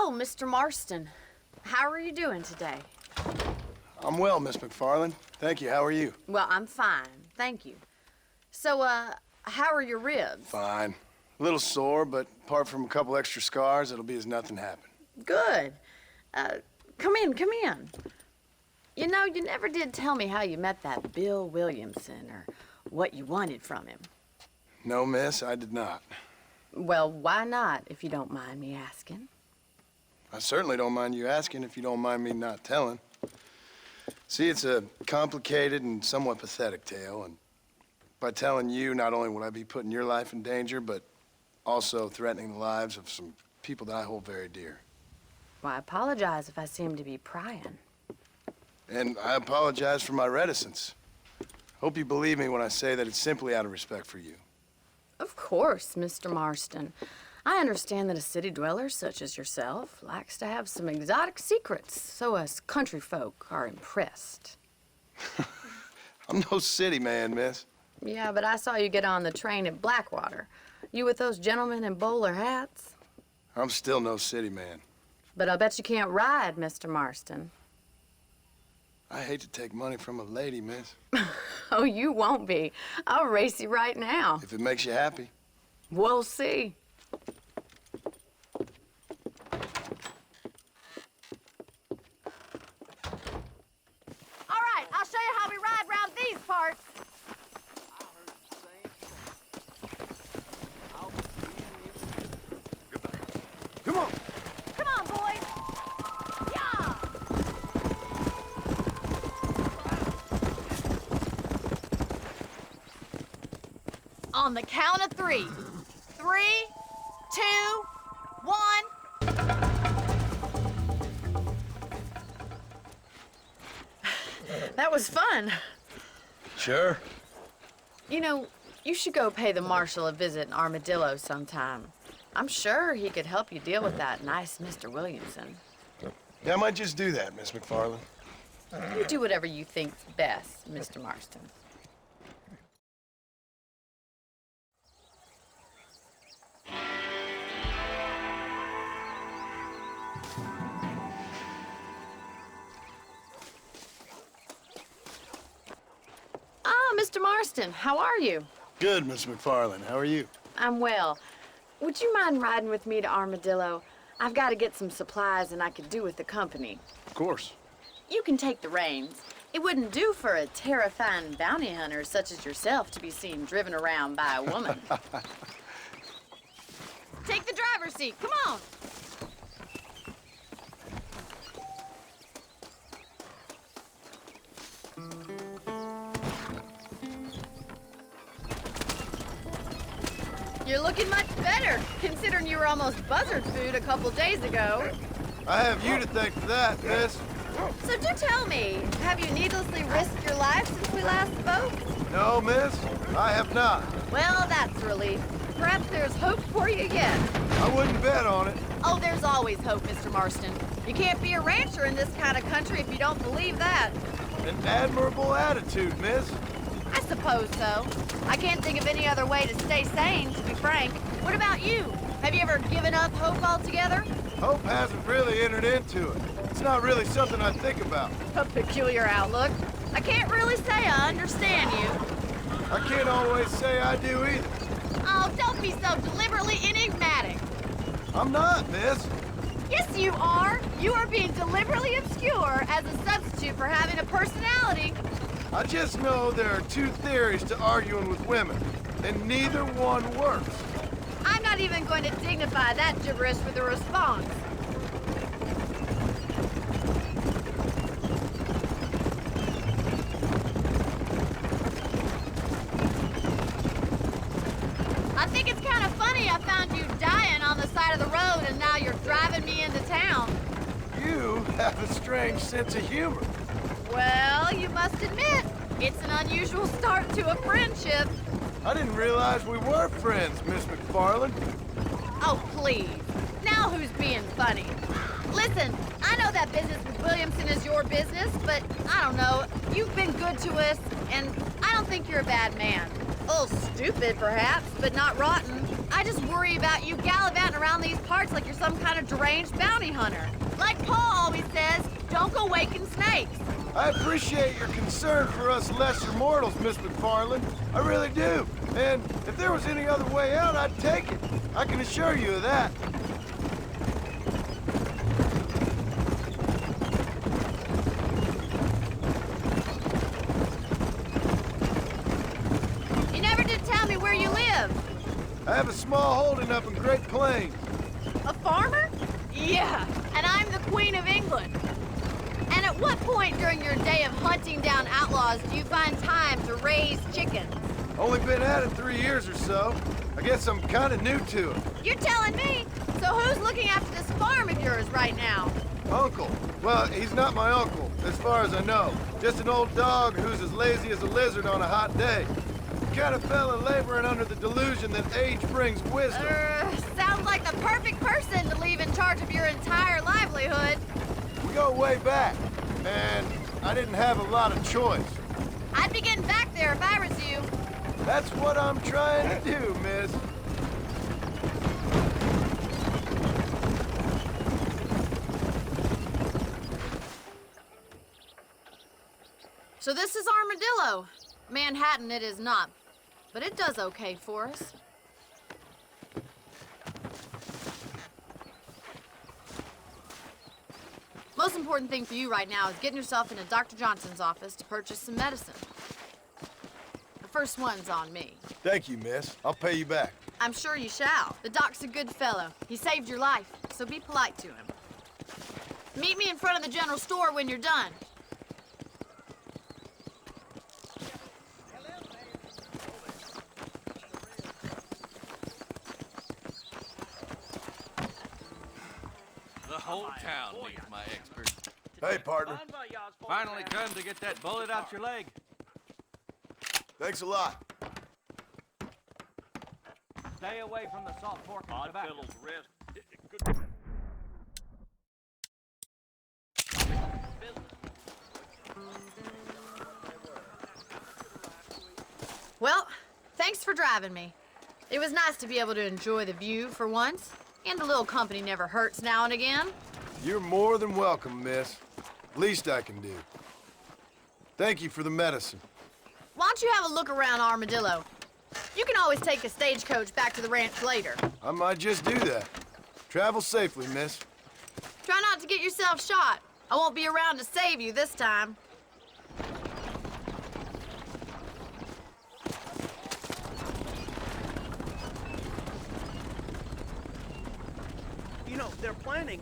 Hello, Mr. Marston. How are you doing today? I'm well, Miss McFarland. Thank you. How are you? Well, I'm fine, thank you. So, how are your ribs? Fine. A little sore, but apart from a couple extra scars, it'll be as nothing happened. Good. Come in, come in. You know, you never did tell me how you met that Bill Williamson or what you wanted from him. No, miss, I did not. Well, why not, if you don't mind me asking? I certainly don't mind you asking if you don't mind me not telling. See, it's a complicated and somewhat pathetic tale, and by telling you, not only would I be putting your life in danger, but also threatening the lives of some people that I hold very dear. Well, I apologize if I seem to be prying. And I apologize for my reticence. Hope you believe me when I say that it's simply out of respect for you. Of course, Mr. Marston. I understand that a city dweller such as yourself likes to have some exotic secrets, so us country folk are impressed. I'm no city man, miss. Yeah, but I saw you get on the train at Blackwater. You with those gentlemen in bowler hats? I'm still no city man. But I'll bet you can't ride, Mr. Marston. I hate to take money from a lady, miss. Oh, you won't be. I'll race you right now. If it makes you happy. We'll see. All right, I'll show you how we ride round these parts. Come on. Come on, boys. Yeah! On the count of 3. 3, 2, 1. That was fun. Sure. You know, you should go pay the marshal a visit in Armadillo sometime. I'm sure he could help you deal with that nice Mr. Williamson. Yeah, I might just do that, Miss McFarland. You do whatever you think's best, Mr. Marston. Ah, Mr. Marston, how are you? Good, Miss McFarland. How are you? I'm well. Would you mind riding with me to Armadillo? I've got to get some supplies and I could do with the company. Of course. You can take the reins. It wouldn't do for a terrifying bounty hunter such as yourself to be seen driven around by a woman. Take the driver's seat. Come on. You're looking much better, considering you were almost buzzard food a couple days ago. I have you to thank for that, miss. So do tell me, have you needlessly risked your life since we last spoke? No, miss, I have not. Well, that's a relief. Perhaps there's hope for you yet. I wouldn't bet on it. Oh, there's always hope, Mr. Marston. You can't be a rancher in this kind of country if you don't believe that. An admirable attitude, miss. I suppose so. I can't think of any other way to stay sane, to be frank. What about you? Have you ever given up hope altogether? Hope hasn't really entered into it. It's not really something I think about. A peculiar outlook. I can't really say I understand you. I can't always say I do either. Oh, don't be so deliberately enigmatic. I'm not, miss. Yes, you are. You are being deliberately obscure as a substitute for having a personality. I just know there are two theories to arguing with women, and neither one works. I'm not even going to dignify that gibberish with a response. I think it's kind of funny I found you dying on the side of the road and now you're driving me into town. You have a strange sense of humor. Well, you must admit, it's an unusual start to a friendship. I didn't realize we were friends, Miss McFarland. Oh, please. Now who's being funny? Listen, I know that business with Williamson is your business, but I don't know. You've been good to us, and I don't think you're a bad man. A little stupid, perhaps, but not rotten. I just worry about you gallivanting around these parts like you're some kind of deranged bounty hunter. Like Paul always says, don't go waking snakes. I appreciate your concern for us lesser mortals, Miss McFarland. I really do. And if there was any other way out, I'd take it. I can assure you of that. You never did tell me where you live. I have a small holding up in Great Plains. A farmer? Yeah, and I'm the Queen of England. And at what point during your day of hunting down outlaws do you find time to raise chickens? Only been at it 3 years or so. I guess I'm kind of new to it. You're telling me? So who's looking after this farm of yours right now? Uncle. Well, he's not my uncle, as far as I know. Just an old dog who's as lazy as a lizard on a hot day. Kind of fella laboring under the delusion that age brings wisdom. Sounds like the perfect person to leave in charge of your entire livelihood. We go way back, and I didn't have a lot of choice. I'd be getting back there if I was you. That's what I'm trying to do, miss. So this is Armadillo. Manhattan it is not, but it does okay for us. Most important thing for you right now is getting yourself into Dr. Johnson's office to purchase some medicine. The first one's on me. Thank you, miss. I'll pay you back. I'm sure you shall. The doc's a good fellow. He saved your life, so be polite to him. Meet me in front of the general store when you're done. The whole town needs my experts. Hey, partner. Finally come to get that bullet out your leg. Thanks a lot. Stay away from the salt pork and tobacco. Well, thanks for driving me. It was nice to be able to enjoy the view for once, and a little company never hurts now and again. You're more than welcome, miss. Least I can do. Thank you for the medicine. Why don't you have a look around Armadillo? You can always take a stagecoach back to the ranch later. I might just do that. Travel safely, miss. Try not to get yourself shot. I won't be around to save you this time. You know, they're planning